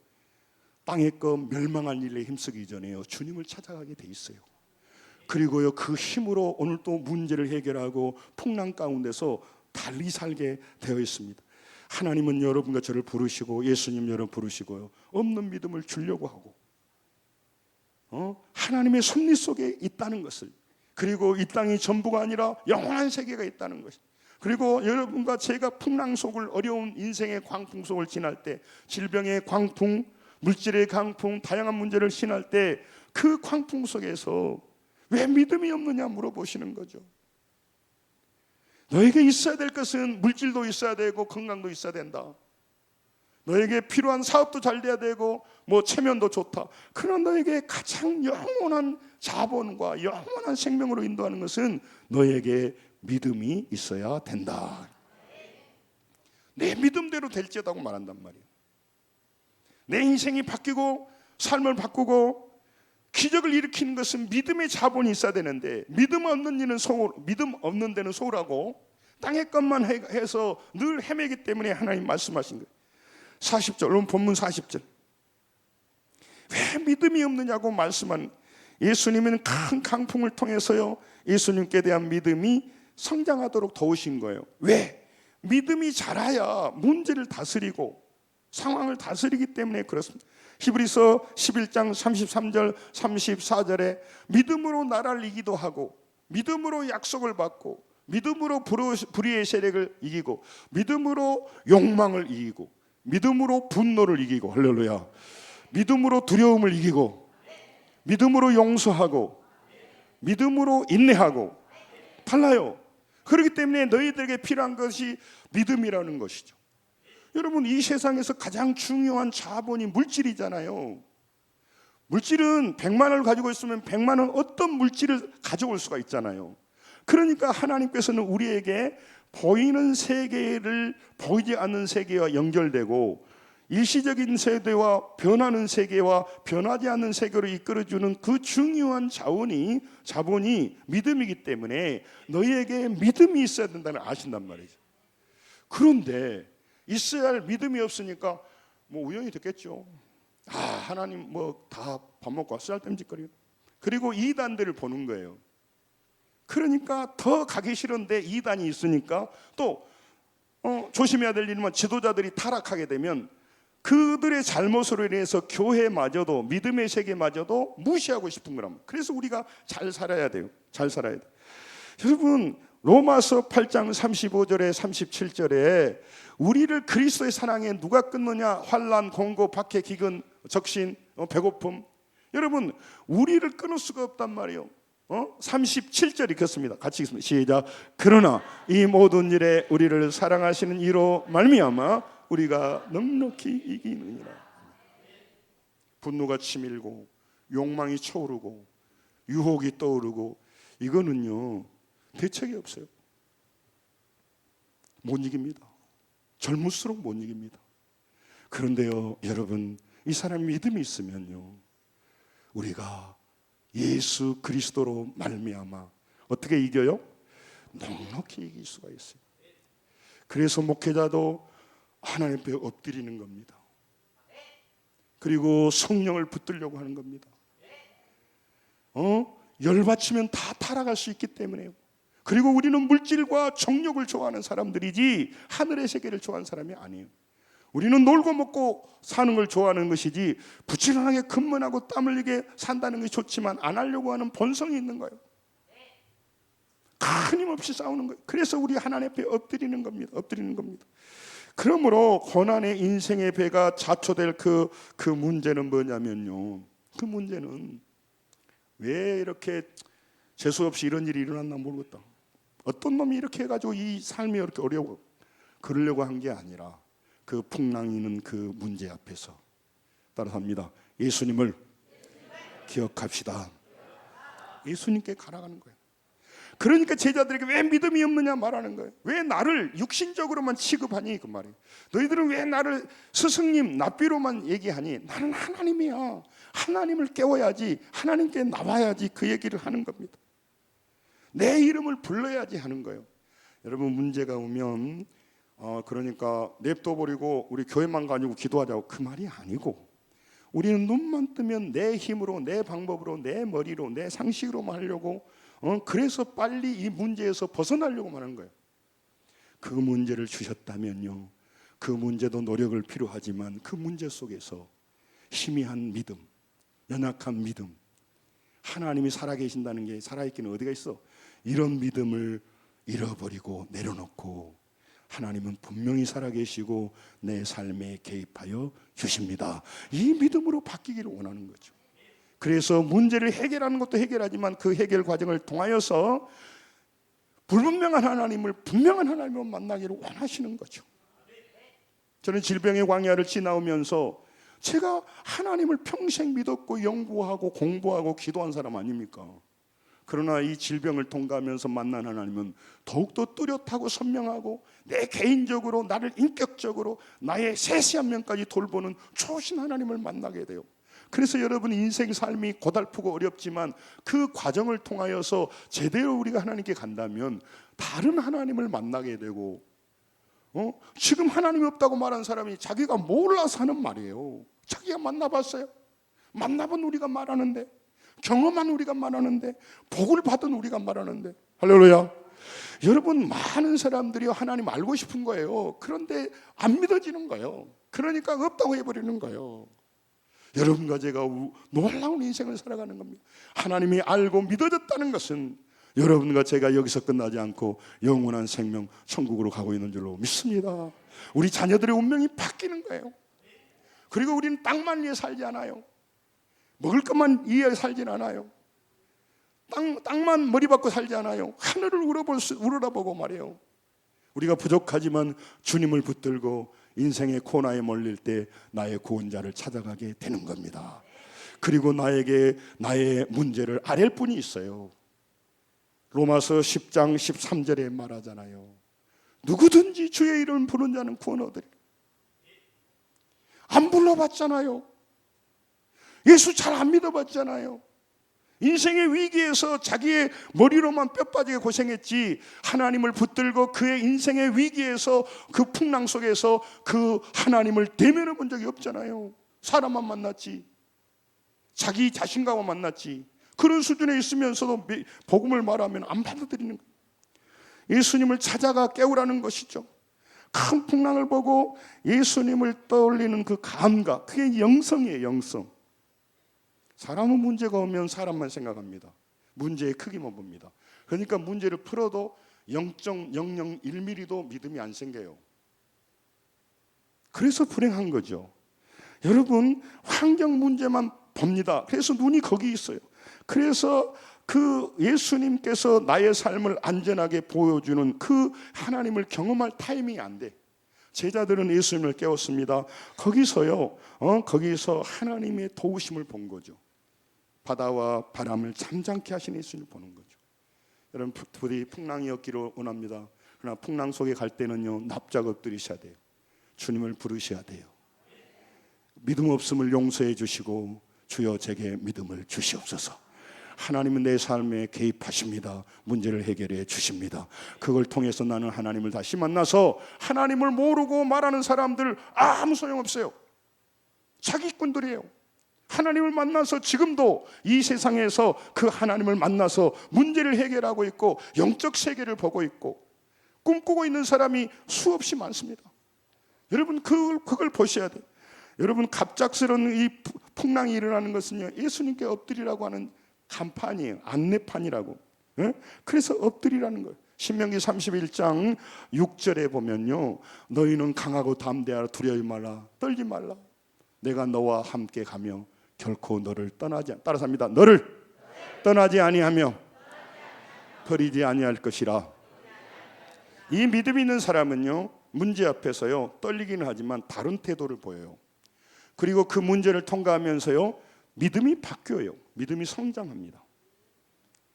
땅의 것 멸망할 일에 힘쓰기 전에요, 주님을 찾아가게 돼 있어요. 그리고요, 그 힘으로 오늘 또 문제를 해결하고 풍랑 가운데서 달리 살게 되어 있습니다. 하나님은 여러분과 저를 부르시고 예수님 여러분 부르시고요, 없는 믿음을 주려고 하고 하나님의 섭리 속에 있다는 것을, 그리고 이 땅이 전부가 아니라 영원한 세계가 있다는 것, 그리고 여러분과 제가 풍랑 속을, 어려운 인생의 광풍 속을 지날 때, 질병의 광풍, 물질의 광풍, 다양한 문제를 지날 때 그 광풍 속에서 왜 믿음이 없느냐 물어보시는 거죠. 너에게 있어야 될 것은 물질도 있어야 되고 건강도 있어야 된다. 너에게 필요한 사업도 잘 돼야 되고 뭐 체면도 좋다. 그러나 너에게 가장 영원한 자본과 영원한 생명으로 인도하는 것은 너에게 믿음이 있어야 된다. 내 믿음대로 될지어다고 말한단 말이에요. 내 인생이 바뀌고 삶을 바꾸고 기적을 일으키는 것은 믿음의 자본이 있어야 되는데, 믿음 없는 일은 믿음 없는 데는 소홀하고 땅의 것만 해서 늘 헤매기 때문에 하나님 말씀하신 거예요. 40절, 오늘 본문 40절. 왜 믿음이 없느냐고 말씀한, 예수님은 큰 강풍을 통해서요, 예수님께 대한 믿음이 성장하도록 도우신 거예요. 왜? 믿음이 자라야 문제를 다스리고 상황을 다스리기 때문에 그렇습니다. 히브리서 11장 33절 34절에 믿음으로 나라를 이기도 하고, 믿음으로 약속을 받고, 믿음으로 불의의 세력을 이기고, 믿음으로 욕망을 이기고, 믿음으로 분노를 이기고, 할렐루야, 믿음으로 두려움을 이기고, 믿음으로 용서하고, 믿음으로 인내하고, 달라요. 그렇기 때문에 너희들에게 필요한 것이 믿음이라는 것이죠. 여러분, 이 세상에서 가장 중요한 자본이 물질이잖아요. 물질은 100만 원을 가지고 있으면 100만 원 어떤 물질을 가져올 수가 있잖아요. 그러니까 하나님께서는 우리에게 보이는 세계를 보이지 않는 세계와 연결되고 일시적인 세계와 변하는 세계와 변하지 않는 세계로 이끌어주는 그 중요한 자본이 믿음이기 때문에 너희에게 믿음이 있어야 된다는 아신단 말이죠. 그런데 있어야 할 믿음이 없으니까 뭐 우연히 됐겠죠. 하나님 뭐 다 밥 먹고 쓰잘데임짓거리고, 그리고 이단들을 보는 거예요. 그러니까 더 가기 싫은데 이단이 있으니까 또 조심해야 될 일은 지도자들이 타락하게 되면 그들의 잘못으로 인해서 교회마저도, 믿음의 세계마저도 무시하고 싶은 거랍니다. 그래서 우리가 잘 살아야 돼요. 잘 살아야 돼요. 여러분, 로마서 8장 35절에 37절에 우리를 그리스도의 사랑에 누가 끊느냐? 환난, 공고, 박해, 기근, 적신, 배고픔. 여러분, 우리를 끊을 수가 없단 말이에요. 37절이 그렇습니다. 같이 읽습니다. 시작. 그러나 이 모든 일에 우리를 사랑하시는 이로 말미암아 우리가 넉넉히 이기느니라. 분노가 치밀고 욕망이 차오르고 유혹이 떠오르고 이거는요 대책이 없어요. 못 이깁니다. 젊을수록 못 이깁니다. 그런데요 여러분, 이 사람 믿음이 있으면요 우리가 예수 그리스도로 말미암아 어떻게 이겨요? 넉넉히 이길 수가 있어요. 그래서 목회자도 하나님 앞에 엎드리는 겁니다. 그리고 성령을 붙들려고 하는 겁니다. 열받치면 다 타락할 수 있기 때문에요. 그리고 우리는 물질과 정욕을 좋아하는 사람들이지 하늘의 세계를 좋아하는 사람이 아니에요. 우리는 놀고 먹고 사는 걸 좋아하는 것이지 부지런하게 근면하고 땀 흘리게 산다는 것이 좋지만 안 하려고 하는 본성이 있는 거예요. 끊임없이 싸우는 거예요. 그래서 우리 하나님 앞에 엎드리는 겁니다. 엎드리는 겁니다. 그러므로 고난의 인생의 배가 자초될 그 문제는 뭐냐면요, 그 문제는 왜 이렇게 재수없이 이런 일이 일어났나 모르겠다. 어떤 놈이 이렇게 해가지고 이 삶이 이렇게 어려워 그러려고 한 게 아니라 그 풍랑이는 그 문제 앞에서 따라서 합니다. 예수님을 기억합시다. 예수님께 가라가는 거예요. 그러니까 제자들에게 왜 믿음이 없느냐 말하는 거예요. 왜 나를 육신적으로만 취급하니 그 말이에요. 너희들은 왜 나를 스승님 납비로만 얘기하니? 나는 하나님이야. 하나님을 깨워야지, 하나님께 나와야지 그 얘기를 하는 겁니다. 내 이름을 불러야지 하는 거예요. 여러분 문제가 오면 그러니까 냅둬버리고 우리 교회만 가지고 기도하자고 그 말이 아니고, 우리는 눈만 뜨면 내 힘으로, 내 방법으로, 내 머리로, 내 상식으로만 하려고 그래서 빨리 이 문제에서 벗어나려고 하는 거예요. 그 문제를 주셨다면요, 그 문제도 노력을 필요하지만 그 문제 속에서 희미한 믿음, 연약한 믿음, 하나님이 살아계신다는 게 살아있기는 어디가 있어? 이런 믿음을 잃어버리고 내려놓고 하나님은 분명히 살아계시고 내 삶에 개입하여 주십니다. 이 믿음으로 바뀌기를 원하는 거죠. 그래서 문제를 해결하는 것도 해결하지만 그 해결 과정을 통하여서 불분명한 하나님을 분명한 하나님으로 만나기를 원하시는 거죠. 저는 질병의 광야를 지나오면서 제가 하나님을 평생 믿었고 연구하고 공부하고 기도한 사람 아닙니까? 그러나 이 질병을 통과하면서 만난 하나님은 더욱더 뚜렷하고 선명하고 내 개인적으로 나를 인격적으로 나의 세세한 면까지 돌보는 좋으신 하나님을 만나게 돼요. 그래서 여러분 인생 삶이 고달프고 어렵지만 그 과정을 통하여서 제대로 우리가 하나님께 간다면 다른 하나님을 만나게 되고, 지금 하나님이 없다고 말한 사람이 자기가 몰라서 하는 말이에요. 자기가 만나봤어요. 만나본 우리가 말하는데, 경험한 우리가 말하는데, 복을 받은 우리가 말하는데, 할렐루야. 여러분 많은 사람들이 하나님 알고 싶은 거예요. 그런데 안 믿어지는 거예요. 그러니까 없다고 해버리는 거예요. 여러분과 제가 놀라운 인생을 살아가는 겁니다. 하나님이 알고 믿어졌다는 것은 여러분과 제가 여기서 끝나지 않고 영원한 생명 천국으로 가고 있는 줄로 믿습니다. 우리 자녀들의 운명이 바뀌는 거예요. 그리고 우리는 땅만 위해 살지 않아요. 먹을 것만 위해 살진 않아요. 땅만 머리 박고 살지 않아요. 하늘을 우러러보고 말이에요. 우리가 부족하지만 주님을 붙들고 인생의 코너에 몰릴 때 나의 구원자를 찾아가게 되는 겁니다. 그리고 나에게 나의 문제를 아랠 분이 있어요. 로마서 10장 13절에 말하잖아요. 누구든지 주의 이름 부르는 자는 구원 얻으리라. 안 불러봤잖아요. 예수 잘 안 믿어봤잖아요. 인생의 위기에서 자기의 머리로만 뼈 빠지게 고생했지, 하나님을 붙들고 그의 인생의 위기에서 그 풍랑 속에서 그 하나님을 대면해 본 적이 없잖아요. 사람만 만났지, 자기 자신과만 만났지. 그런 수준에 있으면서도 복음을 말하면 안 받아들이는 거예요. 예수님을 찾아가 깨우라는 것이죠. 큰 풍랑을 보고 예수님을 떠올리는 그 감각, 그게 영성이에요. 영성. 사람은 문제가 오면 사람만 생각합니다. 문제의 크기만 봅니다. 그러니까 문제를 풀어도 0.001mm도 믿음이 안 생겨요. 그래서 불행한 거죠. 여러분, 환경 문제만 봅니다. 그래서 눈이 거기 있어요. 그래서 그 예수님께서 나의 삶을 안전하게 보여주는 그 하나님을 경험할 타이밍이 안 돼. 제자들은 예수님을 깨웠습니다. 거기서요, 거기서 하나님의 도우심을 본 거죠. 바다와 바람을 잠잠케 하신 예수님을 보는 거죠. 여러분, 부디 풍랑이 없기를 원합니다. 그러나 풍랑 속에 갈 때는요, 납작 엎드리셔야 돼요. 주님을 부르셔야 돼요. 믿음 없음을 용서해 주시고, 주여 제게 믿음을 주시옵소서. 하나님은 내 삶에 개입하십니다. 문제를 해결해 주십니다. 그걸 통해서 나는 하나님을 다시 만나서 하나님을 모르고 말하는 사람들 아무 소용없어요. 사기꾼들이에요. 하나님을 만나서 지금도 이 세상에서 그 하나님을 만나서 문제를 해결하고 있고 영적 세계를 보고 있고 꿈꾸고 있는 사람이 수없이 많습니다. 여러분, 그걸 보셔야 돼요. 여러분, 갑작스러운 이 풍랑이 일어나는 것은요, 예수님께 엎드리라고 하는 간판이에요. 안내판이라고. 그래서 엎드리라는 거예요. 신명기 31장 6절에 보면요, 너희는 강하고 담대하라. 두려워하지 말라. 떨지 말라. 내가 너와 함께 가며 결코 너를 떠나지 따라서 합니다. 너를 떠나지 아니하며 버리지 아니할 것이라. 이 믿음이 있는 사람은요, 문제 앞에서요 떨리기는 하지만 다른 태도를 보여요. 그리고 그 문제를 통과하면서요 믿음이 바뀌어요. 믿음이 성장합니다.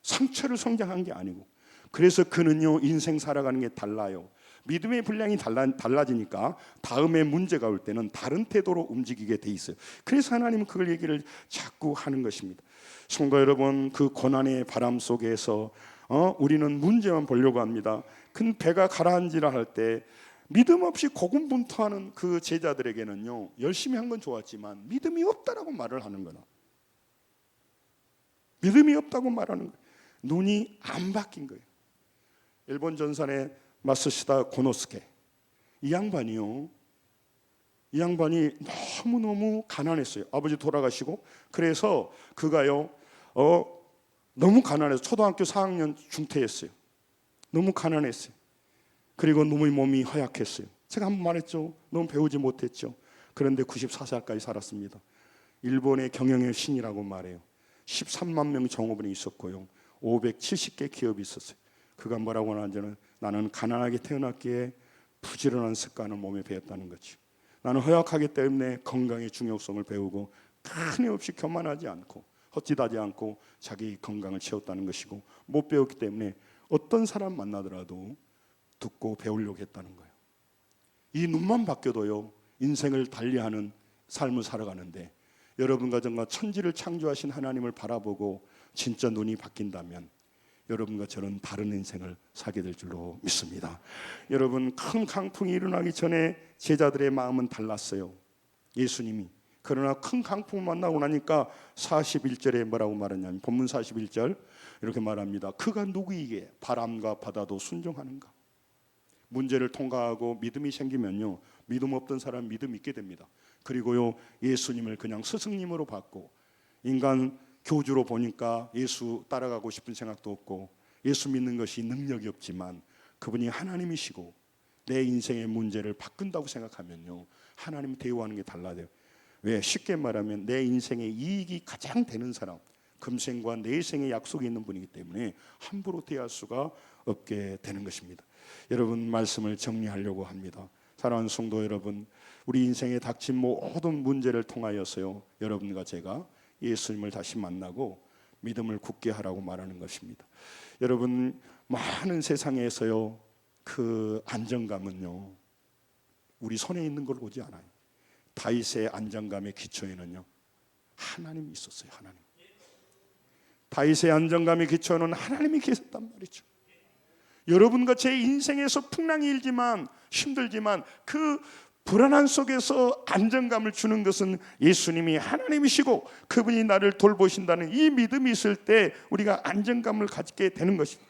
상처를 성장한 게 아니고. 그래서 그는요 인생 살아가는 게 달라요. 믿음의 분량이 달라지니까 다음에 문제가 올 때는 다른 태도로 움직이게 돼 있어요. 그래서 하나님은 그걸 얘기를 자꾸 하는 것입니다. 성도 여러분, 그 고난의 바람 속에서 우리는 문제만 보려고 합니다. 큰 배가 가라앉으라 할 때 믿음 없이 고군분투하는 그 제자들에게는요, 열심히 한 건 좋았지만 믿음이 없다라고 말을 하는 거나, 믿음이 없다고 말하는 거예요. 눈이 안 바뀐 거예요. 일본 전선의 마쓰시다 고노스케, 이 양반이 너무너무 가난했어요. 아버지 돌아가시고. 그래서 그가요 너무 가난해서 초등학교 4학년 중퇴했어요. 너무 가난했어요. 그리고 너무 몸이 허약했어요. 제가 한번 말했죠. 너무 배우지 못했죠. 그런데 94살까지 살았습니다. 일본의 경영의 신이라고 말해요. 13만 명 종업원이 있었고요, 570개 기업이 있었어요. 그가 뭐라고 하냐면, 나는 가난하게 태어났기에 부지런한 습관을 몸에 배웠다는 거죠. 나는 허약하기 때문에 건강의 중요성을 배우고 끊임없이 교만하지 않고 헛짓하지 않고 자기 건강을 채웠다는 것이고, 못 배웠기 때문에 어떤 사람 만나더라도 듣고 배우려고 했다는 거예요. 이 눈만 바뀌어도요 인생을 달리하는 삶을 살아가는데, 여러분과 저가 천지를 창조하신 하나님을 바라보고 진짜 눈이 바뀐다면 여러분과 저는 다른 인생을 살게 될 줄로 믿습니다. 여러분, 큰 강풍이 일어나기 전에 제자들의 마음은 달랐어요. 예수님이. 그러나 큰 강풍을 만나고 나니까 41절에 뭐라고 말하냐면, 본문 41절 이렇게 말합니다. 그가 누구이기에 바람과 바다도 순종하는가. 문제를 통과하고 믿음이 생기면요, 믿음 없던 사람은 믿음 있게 됩니다. 그리고요 예수님을 그냥 스승님으로 받고, 인간 교주로 보니까 예수 따라가고 싶은 생각도 없고, 예수 믿는 것이 능력이 없지만 그분이 하나님이시고 내 인생의 문제를 바꾼다고 생각하면요 하나님 대우하는 게 달라져요. 왜? 쉽게 말하면 내 인생의 이익이 가장 되는 사람, 금생과 내생의 약속이 있는 분이기 때문에 함부로 대할 수가 없게 되는 것입니다. 여러분, 말씀을 정리하려고 합니다. 사랑하는 성도 여러분, 우리 인생에 닥친 모든 문제를 통하여서요 여러분과 제가 예수님을 다시 만나고 믿음을 굳게 하라고 말하는 것입니다. 여러분, 많은 세상에서요 그 안정감은요 우리 손에 있는 걸 보지 않아요. 다윗의 안정감의 기초에는요 하나님이 있었어요. 하나님. 다윗의 안정감의 기초는 하나님이 계셨단 말이죠. 여러분과 제 인생에서 풍랑이 일지만 힘들지만 그 불안한 속에서 안정감을 주는 것은 예수님이 하나님이시고 그분이 나를 돌보신다는 이 믿음이 있을 때 우리가 안정감을 갖게 되는 것입니다.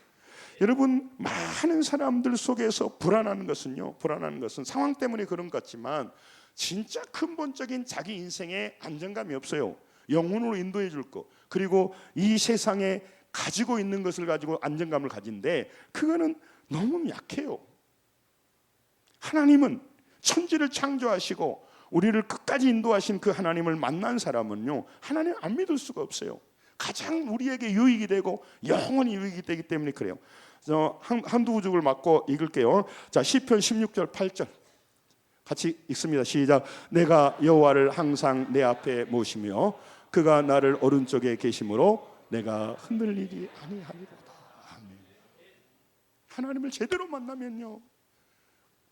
여러분, 많은 사람들 속에서 불안한 것은 상황 때문에 그런 것 같지만 진짜 근본적인 자기 인생에 안정감이 없어요. 영혼으로 인도해 줄 것, 그리고 이 세상에 가지고 있는 것을 가지고 안정감을 가진데 그거는 너무 약해요. 하나님은 천지를 창조하시고 우리를 끝까지 인도하신 그 하나님을 만난 사람은요, 하나님 안 믿을 수가 없어요. 가장 우리에게 유익이 되고 영원히 유익이 되기 때문에 그래요. 한두 구절을 맞고 읽을게요. 자, 시편 16절 8절 같이 읽습니다. 시작. 내가 여호와를 항상 내 앞에 모시며 그가 나를 오른쪽에 계심으로 내가 흔들리지 아니하리로다. 아멘. 하나님을 제대로 만나면요,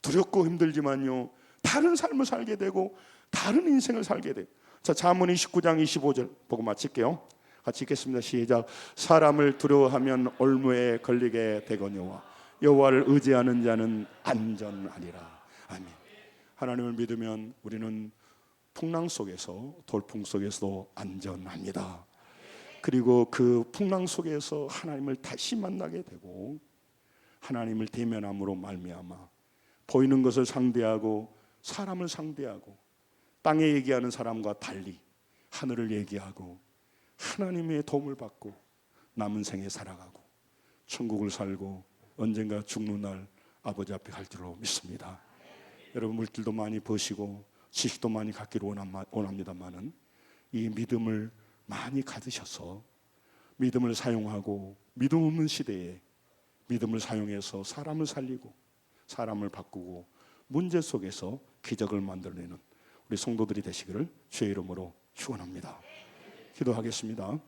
두렵고 힘들지만요, 다른 삶을 살게 되고 다른 인생을 살게 돼요. 자, 잠언 29장 25절 보고 마칠게요. 같이 읽겠습니다. 시작. 사람을 두려워하면 올무에 걸리게 되거니와 여호와를 의지하는 자는 안전하리라. 아멘. 하나님을 믿으면 우리는 풍랑 속에서, 돌풍 속에서도 안전합니다. 그리고 그 풍랑 속에서 하나님을 다시 만나게 되고 하나님을 대면함으로 말미암아 보이는 것을 상대하고 사람을 상대하고 땅에 얘기하는 사람과 달리 하늘을 얘기하고 하나님의 도움을 받고 남은 생에 살아가고 천국을 살고 언젠가 죽는 날 아버지 앞에 갈 줄로 믿습니다. 여러분, 물질도 많이 버시고 지식도 많이 갖기를 원합니다만은 이 믿음을 많이 가지셔서 믿음을 사용하고 믿음 없는 시대에 믿음을 사용해서 사람을 살리고 사람을 바꾸고 문제 속에서 기적을 만들어내는 우리 성도들이 되시기를 주의 이름으로 축원합니다. 기도하겠습니다.